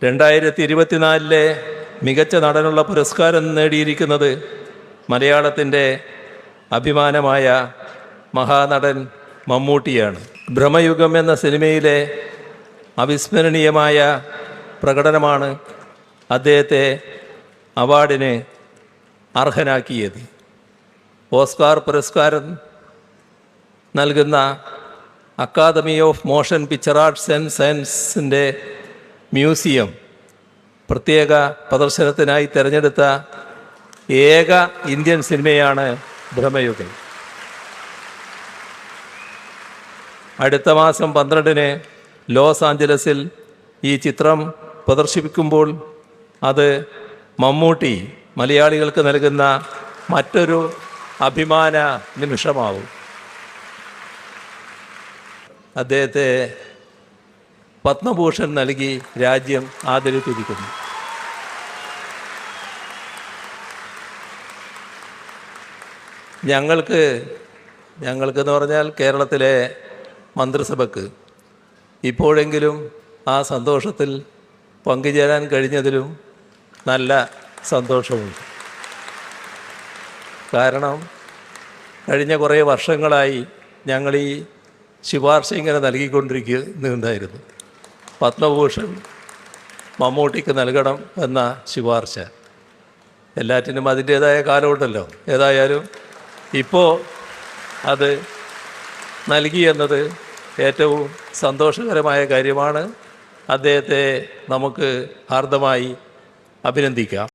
2024 മികച്ച നടനുള്ള പുരസ്കാരം നേടിയിരിക്കുന്നത് മലയാളത്തിൻ്റെ അഭിമാനമായ മഹാനടൻ മമ്മൂട്ടിയാണ്. ഭ്രമയുഗം എന്ന സിനിമയിലെ അവിസ്മരണീയമായ പ്രകടനമാണ് അദ്ദേഹത്തെ അവാർഡിന് അർഹനാക്കിയത്. ഓസ്കാർ പുരസ്കാരം നൽകുന്ന academy of motion picture arts and സയൻസിൻ്റെ മ്യൂസിയം പ്രത്യേക പ്രദർശനത്തിനായി തിരഞ്ഞെടുത്ത ഏക ഇന്ത്യൻ സിനിമയാണ് ഭ്രമയുഗം. അടുത്ത മാസം 12-ന് ലോസ് ആഞ്ചലസിൽ ഈ ചിത്രം പ്രദർശിപ്പിക്കുമ്പോൾ അത് മമ്മൂട്ടി മലയാളികൾക്ക് നൽകുന്ന മറ്റൊരു അഭിമാന നിമിഷമാവും. അദ്ദേഹത്തെ പത്മഭൂഷൺ നൽകി രാജ്യം ആദരിച്ചിരിക്കുന്നു. ഞങ്ങൾക്കെന്ന് പറഞ്ഞാൽ കേരളത്തിലെ മന്ത്രിസഭയ്ക്ക് ഇപ്പോഴെങ്കിലും ആ സന്തോഷത്തിൽ പങ്കുചേരാൻ കഴിഞ്ഞതിലും നല്ല സന്തോഷമുണ്ട്. കാരണം കഴിഞ്ഞ കുറേ വർഷങ്ങളായി ഞങ്ങൾ ഈ ശുപാർശ ഇങ്ങനെ നൽകിക്കൊണ്ടിരിക്കുന്നുണ്ടായിരുന്നു. പത്മഭൂഷൺ മമ്മൂട്ടിക്ക് നൽകണം എന്ന ശുപാർശ. എല്ലാറ്റിനും അതിൻ്റേതായ കാലമുണ്ടല്ലോ. ഏതായാലും ഇപ്പോൾ അത് നൽകി എന്നത് ഏറ്റവും സന്തോഷകരമായ കാര്യമാണ്. അദ്ദേഹത്തെ നമുക്ക് ഹാർദമായി അഭിനന്ദിക്കാം.